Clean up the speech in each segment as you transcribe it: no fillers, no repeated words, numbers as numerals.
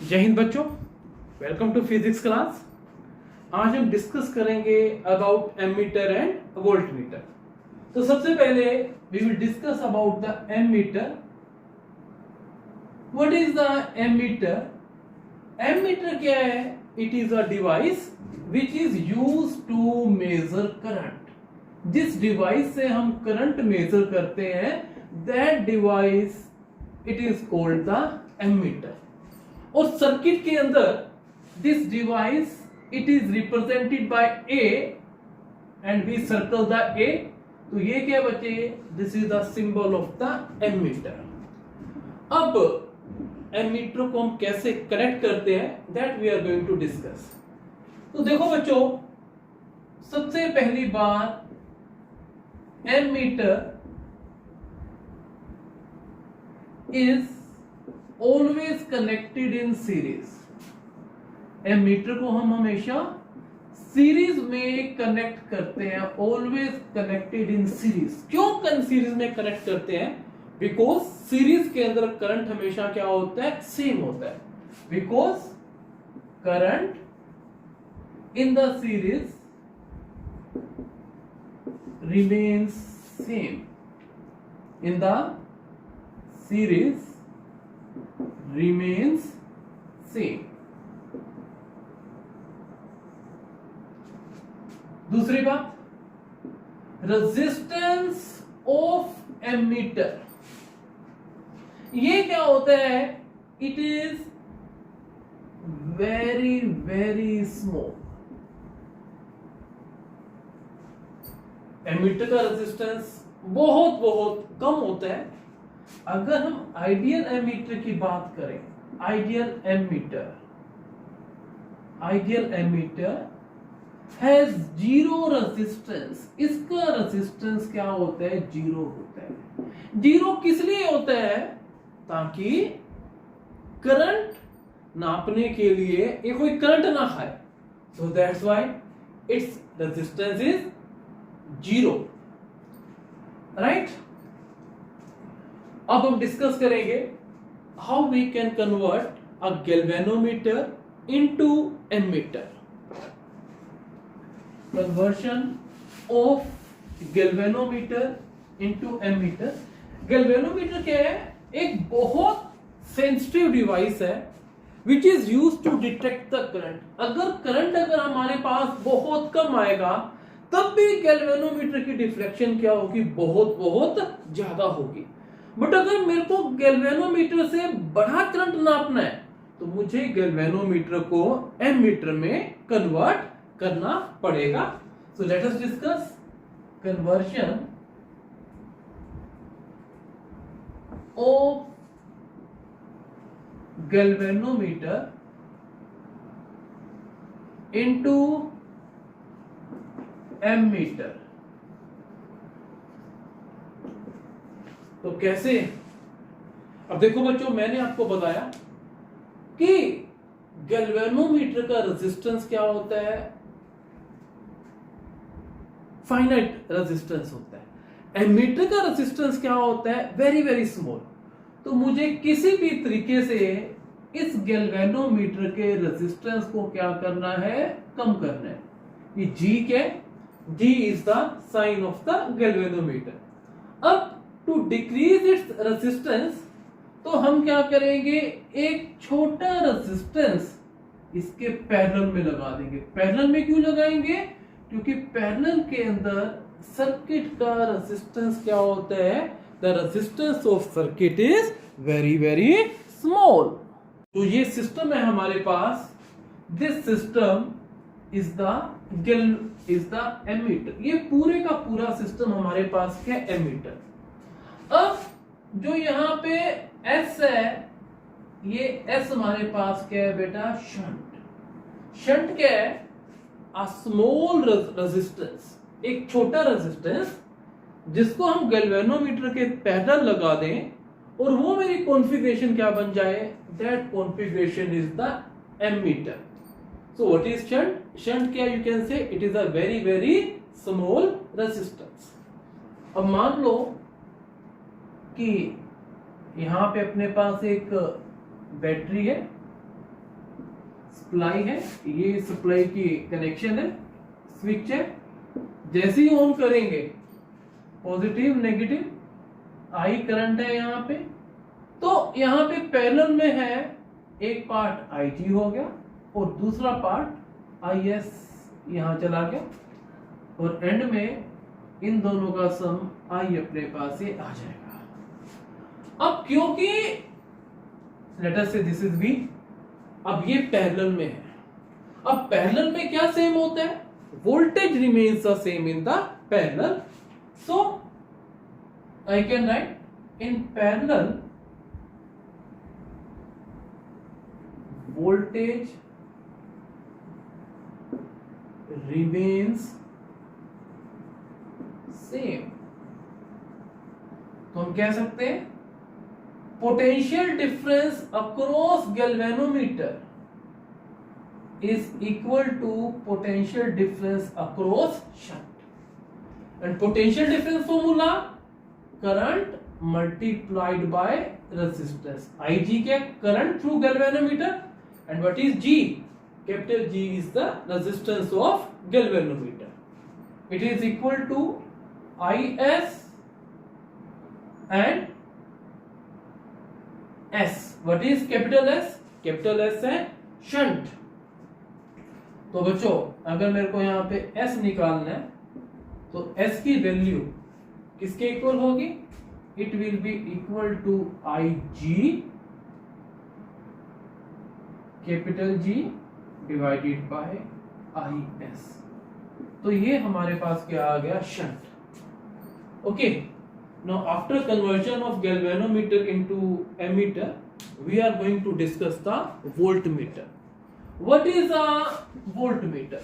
जय हिंद बच्चों, welcome to physics class. आज हम डिस्कस करेंगे अबाउट एमीटर एंड वोल्टमीटर। तो सबसे पहले we will discuss about the ammeter. What is the ammeter? Ammeter क्या है? It is a device which is used to measure current. जिस डिवाइस से हम करंट मेजर करते हैं, that device it is called the ammeter. और सर्किट के अंदर this device it is represented by A and we circle the A. तो ये क्या बचे? This is the symbol of the ammeter. अब एमीटर को हम कैसे कनेक्ट करते हैं, that we are going to discuss. तो देखो बच्चों, सबसे पहली बात, ammeter is always connected in series. Ammeter को हम हमेशा सीरीज में कनेक्ट करते हैं, ऑलवेज कनेक्टेड इन सीरीज। क्यों सीरीज में कनेक्ट करते हैं? बिकॉज सीरीज के अंदर करंट हमेशा क्या होता है? सेम होता है। Because current in the series remains same. In the series remains same। दूसरी बात, रेजिस्टेंस ऑफ एमीटर, ये क्या होता है? It is very very small. Ammeter का रेजिस्टेंस बहुत बहुत कम होता है। अगर हम आइडियल एमीटर की बात करें, ideal ammeter has zero resistance. इसका रेजिस्टेंस क्या होता है? जीरो होता है। जीरो किस लिए होता है? ताकि करंट नापने के लिए ये कोई करंट ना खाए। So that's why its resistance is zero, right? अब हम डिस्कस करेंगे how we can convert a galvanometer into ammeter. Conversion of galvanometer into ammeter. Galvanometer क्या है? एक बहुत सेंसिटिव डिवाइस है which is used to detect the current. अगर हमारे पास बहुत कम आएगा, तब भी गैल्वेनोमीटर की डिफ्लेक्शन क्या होगी? बहुत बहुत ज्यादा होगी। बट अगर मेरे को गैल्वेनोमीटर से बड़ा करंट नापना है, तो मुझे गैल्वेनोमीटर को एमीटर में कन्वर्ट करना पड़ेगा। So let us discuss conversion of galvanometer into ammeter. तो कैसे? अब देखो बच्चों, मैंने आपको बताया कि गैल्वेनोमीटर का रेजिस्टेंस क्या होता है? फाइनाइट रेजिस्टेंस होता है। एमीटर का रेजिस्टेंस क्या होता है? Very very small. तो मुझे किसी भी तरीके से इस गैल्वेनोमीटर के रेजिस्टेंस को क्या करना है? कम करना है। ये G क्या? G is the sign of the galvanometer. अब टू डिक्रीज इट्स रेजिस्टेंस, तो हम क्या करेंगे? एक छोटा रेजिस्टेंस इसके पैरेलल में लगा देंगे। पैरेलल में क्यों लगाएंगे? क्योंकि पैरेलल के अंदर सर्किट का रेजिस्टेंस क्या होता है? The resistance of circuit is very very small. तो ये सिस्टम है हमारे पास। This system is the ammeter. ये पूरे का पूरा सिस्टम हमारे पास क्या? एमीटर। अब जो यहां पे S है, ये S हमारे पास क्या है बेटा? शंट। शंट क्या है? अ स्मॉल रेजिस्टेंस, एक छोटा रेजिस्टेंस जिसको हम गैल्वेनोमीटर के पैरेलल लगा दें और वो मेरी कॉन्फ़िगरेशन क्या बन जाए? That configuration is the ammeter. So what is shunt? Shunt क्या? You can say it is a very very small resistance. अब मान लो कि यहां पे अपने पास एक बैटरी है सप्लाई है, ये सप्लाई की कनेक्शन है, स्विच है। जैसे ही ऑन करेंगे पॉजिटिव नेगेटिव आई करंट है यहाँ पे, तो यहाँ पे पैरेलल में है, एक पार्ट IG हो गया और दूसरा पार्ट IS यहां चला गया, और एंड में इन दोनों का सम I अपने पास से आ जाएगा। अब क्योंकि लेट अस से दिस इज V, अब ये पैरेलल में है। अब पैरेलल में क्या सेम होता है? Voltage remains the same in the parallel, so I can write in parallel voltage remains same। तो हम कह सकते हैं potential difference across galvanometer is equal to potential difference across shunt, and potential difference formula current multiplied by resistance। IG क्या? current through galvanometer, and what is G? Capital G is the resistance of galvanometer। it is equal to IS and S। what is capital S? capital S है shunt। तो बच्चों अगर मेरे को यहाँ पे S निकालना है तो S की वैल्यू किसके इक्वल होगी? It will be equal to IG capital G divided by IS। तो ये हमारे पास क्या आ गया? Shunt. Okay, now after conversion of galvanometer into ammeter we are going to discuss the voltmeter. What is a voltmeter?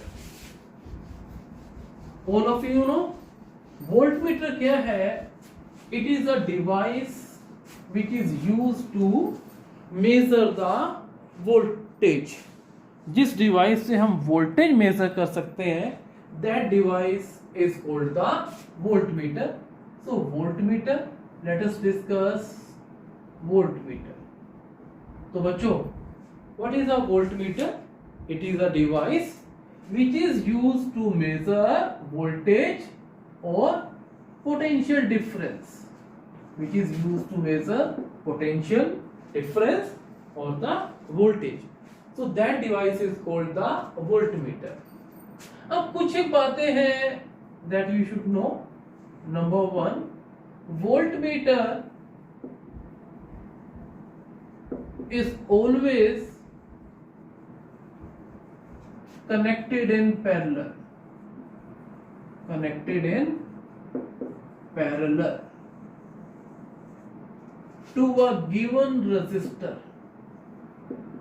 All of you know voltmeter क्या है? It is a device which is used to measure the voltage। जिस डिवाइस से हम voltage measure कर सकते हैं that device is called the voltmeter। So voltmeter, let us discuss voltmeter। तो बच्चों what is a voltmeter? It is a device which is used to measure voltage or potential difference, which is used to measure potential difference or the voltage। So that device is called the voltmeter। अब कुछ एक बातें हैं that you should know। Number one, voltmeter is always connected in parallel, connected in parallel to a given resistor।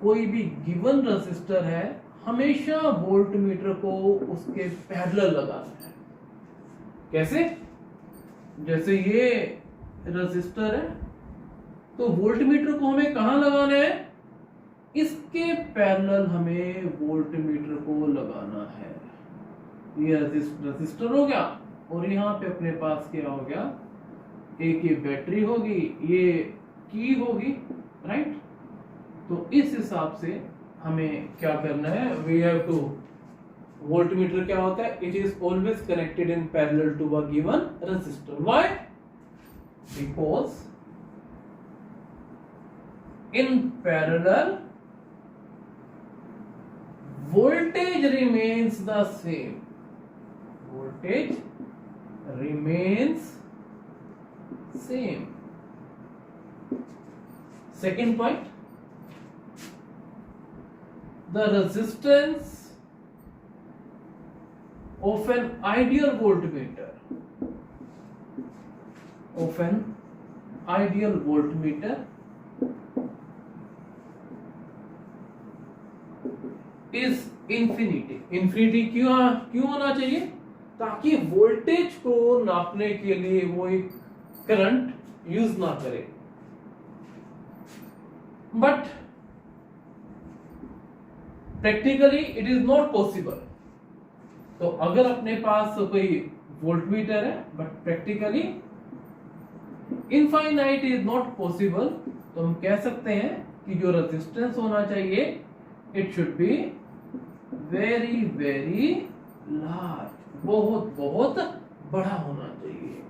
कोई भी given resistor है हमेशा voltmeter को उसके पैरेलल लगाना है। कैसे? जैसे ये रेजिस्टर है तो वोल्टमीटर को हमें कहां लगाना है? इसके पैरेलल हमें वोल्टमीटर को लगाना है। ये रेजिस्टर हो गया और यहाँ पे अपने पास क्या हो गया? एक ये बैटरी होगी, ये की होगी, राइट? तो इस हिसाब से हमें क्या करना है? वी हैव टू, वोल्टमीटर क्या होता है? It is always connected in parallel to a given resistor. Why? Because in parallel voltage remains the same, voltage remains same। Second point, the resistance of an ideal voltmeter, of an ideal voltmeter is infinity. Infinity क्यों होना चाहिए? ताकि voltage को नापने के लिए वो एक करंट यूज ना करे। But practically it is not possible. तो अगर अपने पास कोई वोल्टमीटर है but practically infinite is not possible, तो हम कह सकते हैं कि जो रेजिस्टेंस होना चाहिए it should be very very large, बहुत बहुत बड़ा होना चाहिए,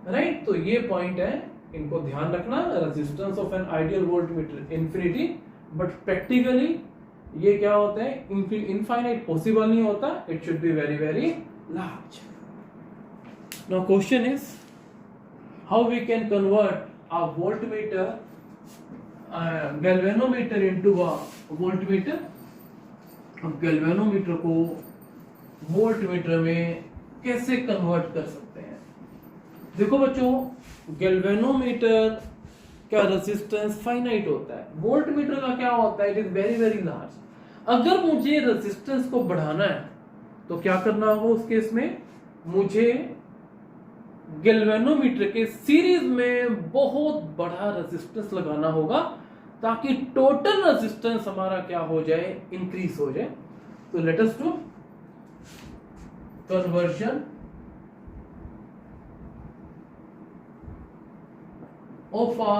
राइट। तो ये पॉइंट है, इनको ध्यान रखना। Resistance of an ideal voltmeter infinity, but practically ये क्या होता है, इनफाइनाइट पॉसिबल नहीं होता, it should be very very large. Now question is how we can convert a voltmeter galvanometer into a voltmeter. अब गैल्वेनोमीटर को वोल्टमीटर में कैसे कन्वर्ट कर सकते हैं। देखो बच्चों, गैल्वेनोमीटर का रेजिस्टेंस फाइनाइट होता है, वोल्टमीटर का क्या होता है, it is very very large. अगर मुझे रेजिस्टेंस को बढ़ाना है तो क्या करना होगा उस केस में, मुझे गैल्वेनोमीटर के सीरीज में बहुत बड़ा रेजिस्टेंस लगाना होगा ताकि टोटल रेजिस्टेंस हमारा क्या हो जाए, इंक्रीज हो जाए। तो let us do conversion of a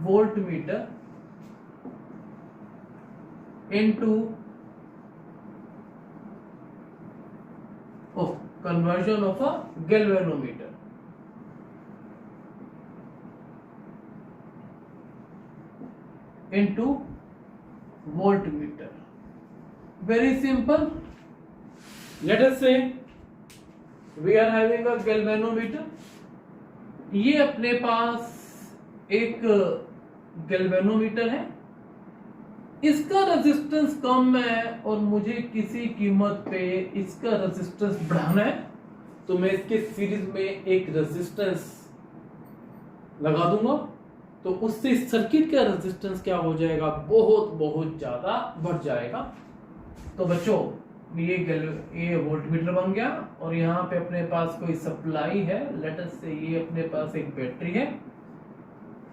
voltmeter into conversion of a galvanometer into voltmeter। Very simple. Let us say we are having a galvanometer. ये अपने पास एक गैल्वेनोमीटर है, इसका रेजिस्टेंस कम है और मुझे किसी कीमत पे इसका रेजिस्टेंस बढ़ाना है, तो मैं इसके सीरीज में एक रेजिस्टेंस लगा दूंगा, तो उससे सर्किट का रेजिस्टेंस क्या हो जाएगा, बहुत बहुत ज्यादा बढ़ जाएगा। तो बच्चों ये वोल्टमीटर बन गया और यहाँ पे अपने पास कोई सप्लाई है, लेट अस से ये अपने पास एक बैटरी है,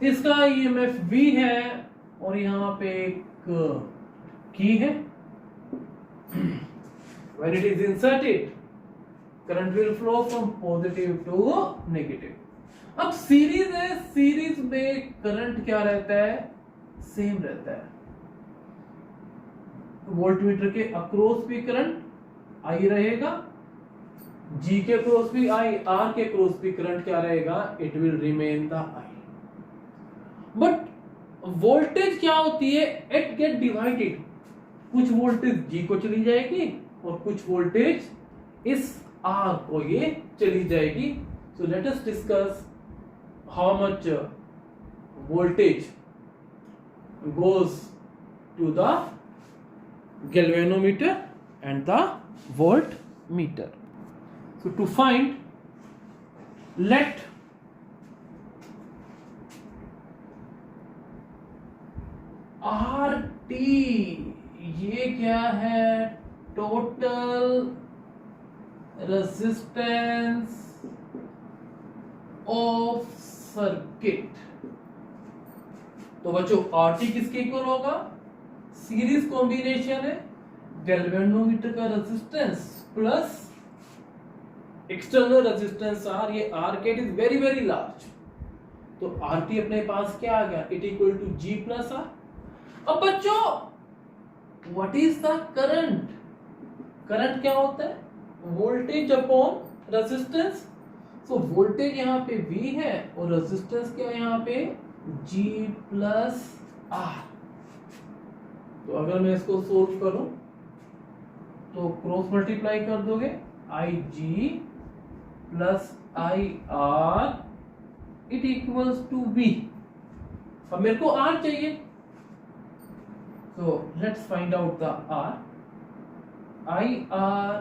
इसका ईएमएफ V है और यहाँ पे एक की है। When it is inserted, current will flow from positive to negative। अब सीरीज है, सीरीज में करंट क्या रहता है, सेम रहता है। वोल्टमीटर के अक्रॉस भी करंट I रहेगा, G के अक्रॉस भी I, R के अक्रॉस भी करंट क्या रहेगा, it will remain the I। But voltage क्या होती है, इट गेट डिवाइडेड, कुछ वोल्टेज G को चली जाएगी और कुछ वोल्टेज इस R को ये चली जाएगी। सो let us discuss how much voltage goes to the galvanometer and the voltmeter। So to find, let RT, ये क्या है, टोटल रेजिस्टेंस ऑफ सर्किट। तो बच्चों RT किसके इक्वल होगा, सीरीज कॉम्बिनेशन है गैल्वेनोमीटर का resistance plus external resistance R, ये R get is very very large, तो RT अपने पास क्या आ गया, it equal to G plus R। अब बच्चों what is the current, current क्या होता है, voltage upon resistance. So voltage यहाँ पे V है और रेजिस्टेंस क्या है यहाँ पे G प्लस R। तो अगर मैं इसको सोल्व करूं तो क्रॉस मल्टीप्लाई कर दोगे, IG plus IR it equals to V। अब मेरे को R चाहिए, so let's find out the R। IR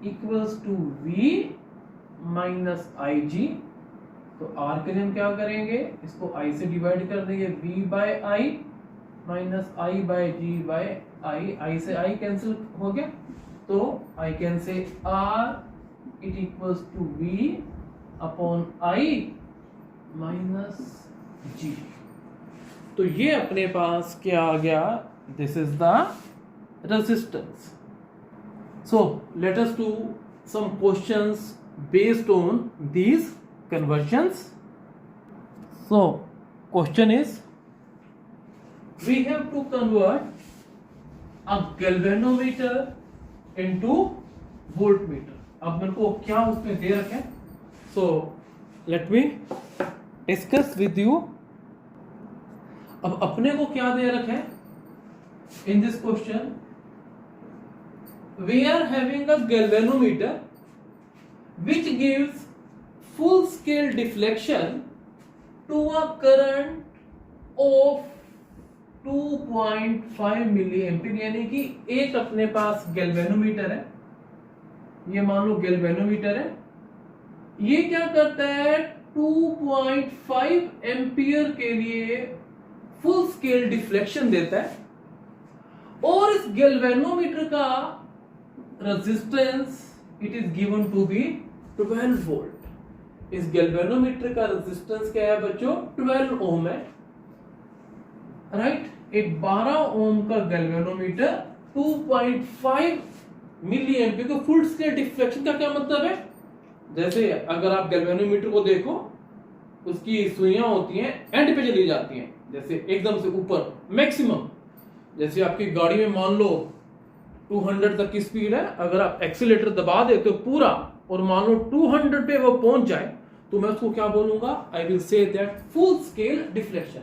equals to V minus IG। तो R के लिए हम क्या करेंगे, इसको I से डिवाइड कर देंगे, V by I minus I by G by I से I कैंसिल हो गया, तो I can say R it equals to V upon I minus G। तो ये अपने पास क्या आ गया, this is the resistance। So let us do some questions based on these conversions। So question is, we have to convert a galvanometer into voltmeter. अब मेरे को क्या उसमें दे रखे, so let me discuss with you. अब अपने को क्या दे रखे in this question, we are having a galvanometer which gives full scale deflection to a current of 2.5 milliampere, यानी कि एक अपने पास गैल्वेनोमीटर है, ये मान लो गैल्वेनोमीटर है, ये क्या करता है 2.5 एम्पियर के लिए फुल स्केल डिफ्लेक्शन देता है, और इस गैल्वेनोमीटर का resistance it is given to be 12 volt. इस गैल्वेनोमीटर का रेजिस्टेंस क्या है बच्चों, 12 ओम है, राइट। एक 12 ओम का गैल्वेनोमीटर 2.5 मिली एम्पियर का फुल स्केल डिफ्लेक्शन का क्या मतलब है, जैसे अगर आप गैल्वेनोमीटर को देखो, उसकी सुइयां होती हैं एंड पे चली जाती हैं, जैसे एकदम से ऊपर मैक्सिमम, जैसे आपकी गाड़ी में मान लो 200 तक की स्पीड है, अगर आप एक्सीलेटर दबा देते हो पूरा और मान लो 200 पे वो पहुंच जाए, तो मैं उसको क्या बोलूंगा, I will say that full scale deflection.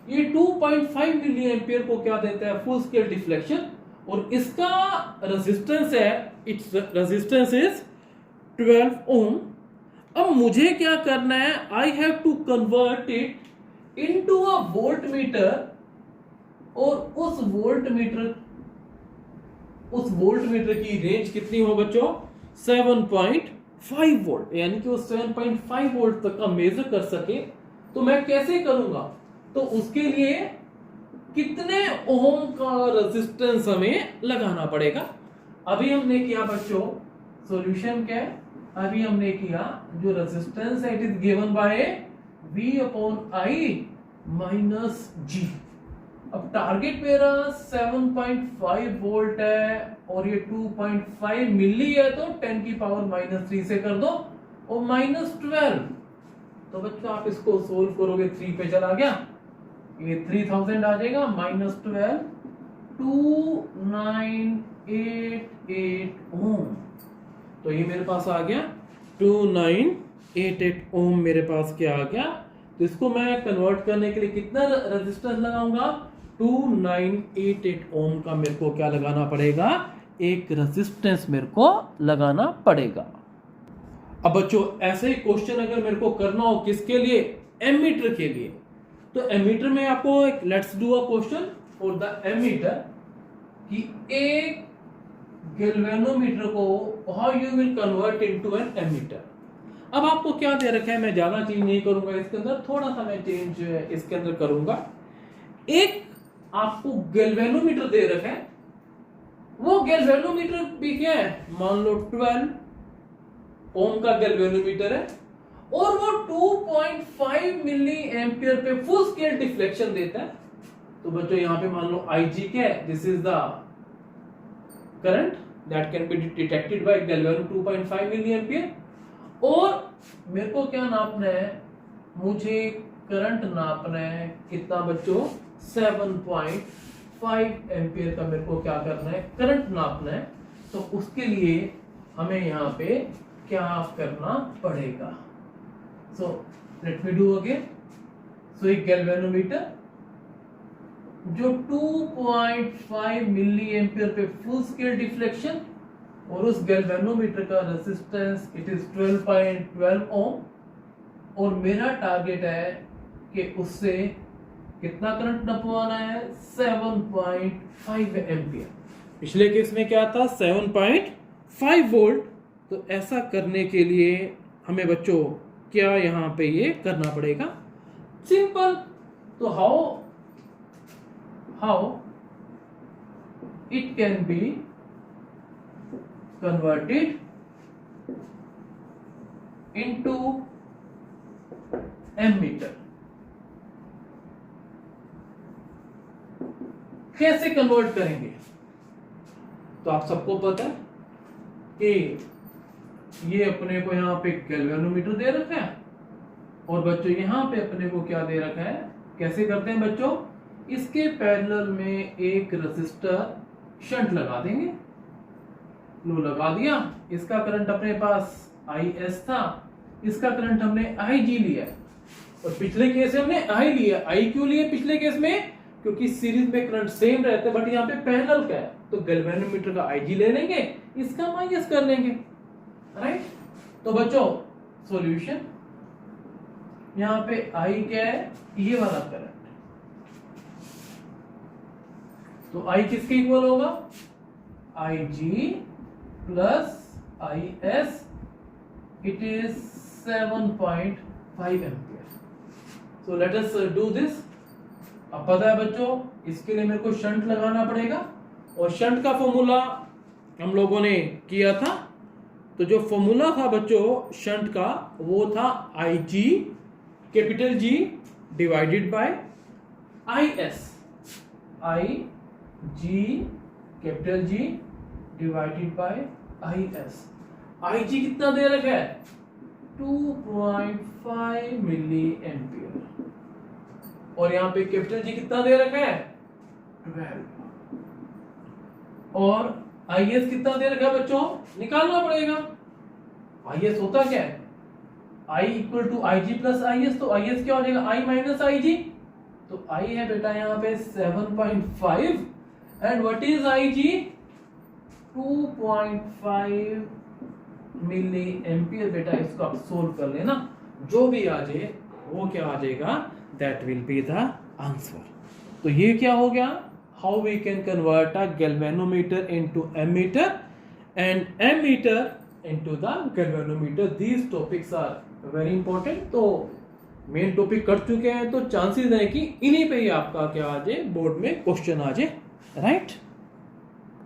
ये 2.5 मिली एम्पियर को क्या देता है, फुल स्केल डिफ्लेक्शन, और इसका रेजिस्टेंस है, इट्स रेजिस्टेंस इज 12 ओम। अब मुझे क्या करना है, I have to convert it into a voltmeter, और उस वोल्टमीटर की रेंज कितनी हो बच्चों, 7.5 वोल्ट, यानी कि वो 7.5 वोल्ट तक का मेजर कर सके। तो मैं कैसे करूंगा, तो उसके लिए कितने ओम का रेजिस्टेंस हमें लगाना पड़ेगा। अभी हमने किया बच्चों, सॉल्यूशन क्या है, अभी हमने किया जो रेजिस्टेंस है it is given by V upon I minus G। अब टारगेट मेरा 7.5 वोल्ट है और ये 2.5 मिली है, तो 10 की पावर -3 से कर दो और -12। तो बच्चों आप इसको सोल्व करोगे, 3 पे चला गया, ये 3000 आ जाएगा, -12 2988 ओम। तो ये मेरे पास आ गया 2988 ओम, मेरे पास क्या आ गया। तो इसको मैं कन्वर्ट करने के लिए कितना रेजिस्टेंस लगाऊंगा, 2988 ओम का मेरे को क्या लगाना पड़ेगा, एक रेजिस्टेंस मेरे को लगाना पड़ेगा। अब बच्चों ऐसे ही क्वेश्चन अगर मेरे को करना हो किसके लिए, एमीटर के लिए, तो एमीटर में आपको एक let's do a question for the ammeter, कि एक गैल्वेनोमीटर को how you will convert into an ammeter. अब आपको क्या दे रखा है, मैं ज्यादा चेंज नहीं करूंगा इसके अंदर, थोड़ा सा मैं चेंज इसके अंदर करूंगा। एक आपको गैल्वेनोमीटर दे रखा है, वो गैल्वेनोमीटर भी क्या है, मान लो 12 ओम का गैल्वेनोमीटर है, और वो 2.5 मिली एम्पियर पे फुल स्केल डिफ्लेक्शन देता है। तो बच्चों यहां पे मान लो IG क्या है, this is the current that can be detected by galvano 2.5 milli ampere, और मेरे को क्या नापना है, मुझे करंट नापना है कितना बच्चों, 7.5 एम्पियर का मेरे को क्या करना है, करंट नापना है। तो उसके लिए हमें यहाँ पे क्या करना पड़ेगा, so let me do again. So एक गैल्वेनोमीटर जो 2.5 मिली एम्पियर पे फुल स्केल डिफ्लेक्शन, और उस गैल्वेनोमीटर का रेजिस्टेंस इट इज 12.12 ओम, और मेरा टारगेट है कि उससे कितना करंट नपवाना है, 7.5 एम्पियर। पिछले केस में क्या था, 7.5 वोल्ट। तो ऐसा करने के लिए हमें बच्चों क्या यहां पे ये करना पड़ेगा, सिंपल। तो how it can be converted into ammeter, कैसे कन्वर्ट करेंगे। तो आप सबको पता है कि ये अपने को यहां पे गैल्वेनोमीटर दे रखा है, और बच्चों यहां पे अपने को क्या दे रखा है, कैसे करते हैं बच्चों, इसके पैरेलल में एक रेसिस्टर शंट लगा देंगे। लो लगा दिया, इसका करंट अपने पास IS था, इसका करंट हमने IG लिया और पिछले केस में हमने I लिया। I क्यों लिए पिछले केस में? क्योंकि सीरीज में करंट सेम रहते हैं, बट यहाँ पे पैरेलल का है, तो गैल्वेनोमीटर का IG ले लेंगे, इसका माइनस कर लेंगे, राइट। तो बच्चों सॉल्यूशन, यहाँ पे I क्या है? ये वाला करंट, तो I किसके इक्वल होगा? IG plus IS, it is 7.5 ampere. So let us do this. अब पता है बच्चों, इसके लिए मेरे को शंट लगाना पड़ेगा, और शंट का फॉर्मूला हम लोगों ने किया था। तो जो फॉर्मूला था बच्चों शंट का, वो था IG capital G divided by IS, IG capital G divided by IS। IG कितना दे रखा है? 2.5 मिली एम्पियर, और यहाँ पे कैपिटल G कितना दे रखा है? 12। और IS कितना दे रखा है बच्चों? निकालना पड़ेगा। IS होता क्या है? I equal to IG plus IS, तो IS क्या हो जाएगा? I minus IG। तो I है बेटा यहाँ पे 7.5, and what is IG? 2.5 milli ampere. बेटा इसको आप सोल्व कर लेना, जो भी आ जाए वो क्या आ जाएगा? That will be the answer. तो ये क्या हो गया? How we can convert a galvanometer into ammeter and ammeter into the galvanometer. These topics are very important. तो मेन टॉपिक कर चुके हैं, तो चांसेस है कि इन्हीं पे ही आपका क्या आ जाए, बोर्ड में क्वेश्चन आ जाए, राइट।